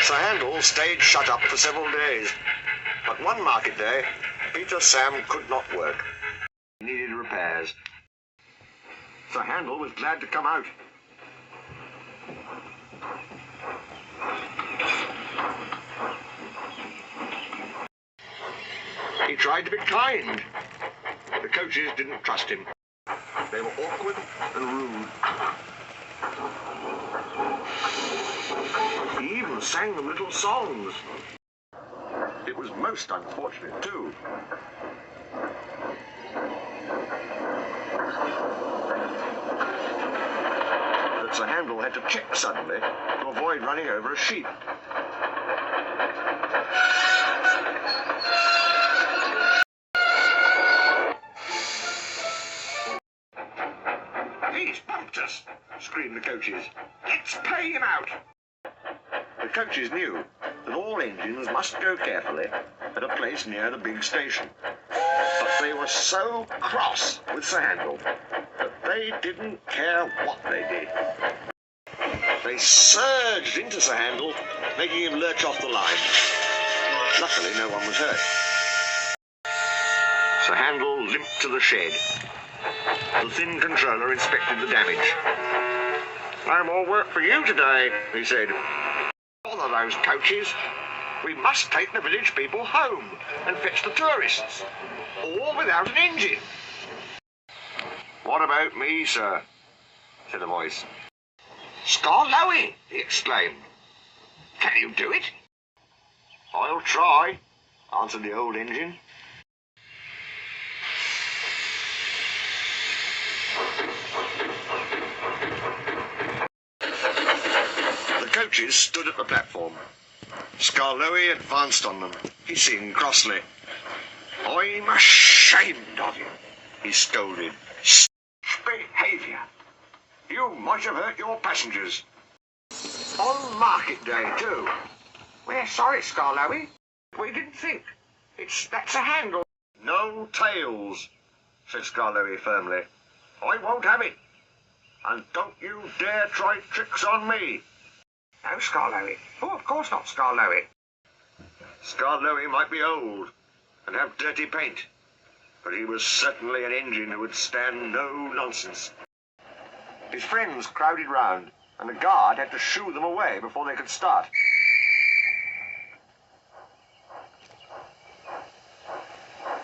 Sir Handel stayed shut up for several days, but one market day, Peter Sam could not work. He needed repairs. Sir Handel was glad to come out. He tried to be kind. The coaches didn't trust him. They were awkward and rude. He even sang them little songs. It was most unfortunate, too. That Sir Handel had to check suddenly to avoid running over a sheep. "He's bumped us!" screamed the coaches. "Let's pay him out!" The coaches knew that all engines must go carefully at a place near the big station. But they were so cross with Sir Handel that they didn't care what they did. They surged into Sir Handel, making him lurch off the line. Luckily, no one was hurt. Sir Handel limped to the shed. The thin controller inspected the damage. "No more work for you today," he said. "Bother those coaches. We must take the village people home and fetch the tourists, all without an engine." "What about me, sir?" said a voice. "Skarloey!" he exclaimed. "Can you do it?" "I'll try," answered the old engine. The coaches stood at the platform. Skarloey advanced on them, hissing crossly. "I'm ashamed of you," he scolded. "Such behaviour! You might have hurt your passengers. On market day, too." "We're sorry, Skarloey. We didn't think. That's a Handel." "No tales," said Skarloey firmly. "I won't have it. And don't you dare try tricks on me." "No, Skarloey. Oh, of course not, Skarloey." Skarloey might be old and have dirty paint, but he was certainly an engine who would stand no nonsense. His friends crowded round, and the guard had to shoo them away before they could start.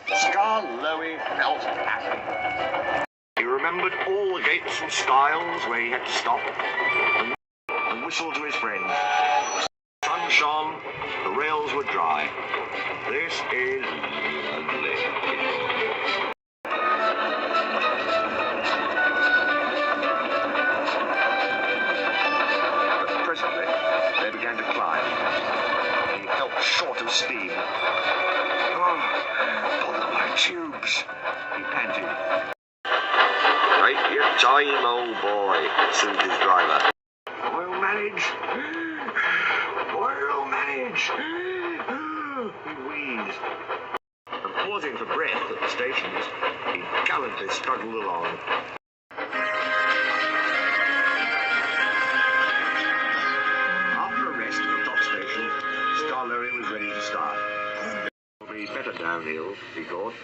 Skarloey felt happy. He remembered all the gates and stiles where he had to stop and whistle to his friends. The sun shone, the rails were dry. This is lovely. But presently, they began to climb. He felt short of steam. "Oh, bother my tubes," he panted. "Take your time, old boy," soothed his driver. "I'll manage. I'll manage." He wheezed. And pausing for breath at the stations, he gallantly struggled along. After a rest at the top station, Skarloey was ready to start. It'll be better downhill, he thought.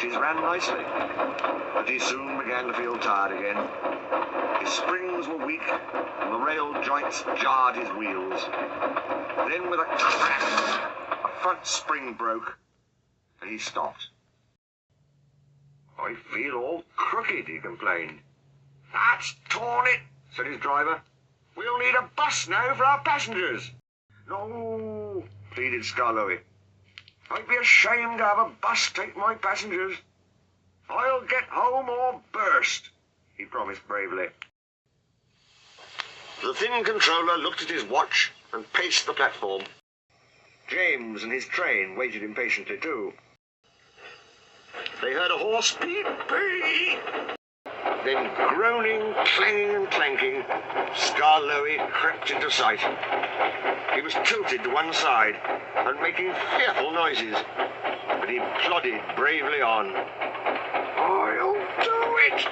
Ran nicely, but he soon began to feel tired again. His springs were weak, and the rail joints jarred his wheels. Then with a crack, a front spring broke, and he stopped. "I feel all crooked," he complained. "That's torn it," said his driver. "We'll need a bus now for our passengers." "No," pleaded Skarloey. "I'd be ashamed to have a bus take my passengers. I'll get home or burst," he promised bravely. The thin controller looked at his watch and paced the platform. James and his train waited impatiently too. They heard a hoarse beep, beep. Then groaning, clanging and clanking, Skarloey crept into sight. He was tilted to one side and making fearful noises, but he plodded bravely on. I'll do it!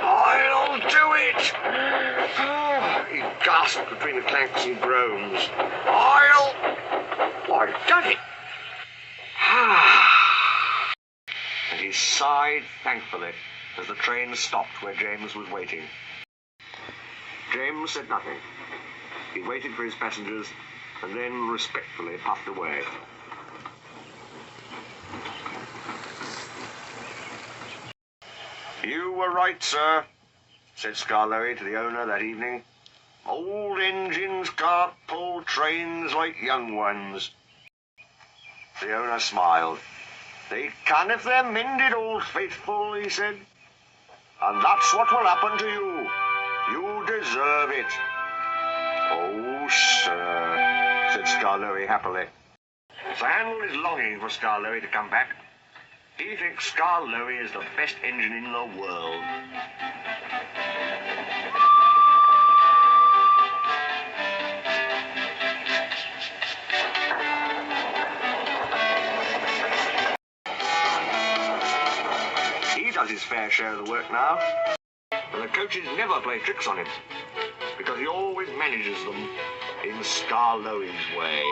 I'll do it! He gasped between the clanks and groans. I've done it! And he sighed thankfully as the train stopped where James was waiting. James said nothing. He waited for his passengers and then respectfully puffed away. "You were right, sir," said Skarloey to the owner that evening. "Old engines can't pull trains like young ones." The owner smiled. "They can if they're mended, old faithful," he said. "And that's what will happen to you. You deserve it." "Oh, sir," said Skarloey happily. Sir Handel is longing for Skarloey to come back. He thinks Skarloey is the best engine in the world. He does his fair share of the work now, and the coaches never play tricks on him, because he always manages them in Skarloey's way.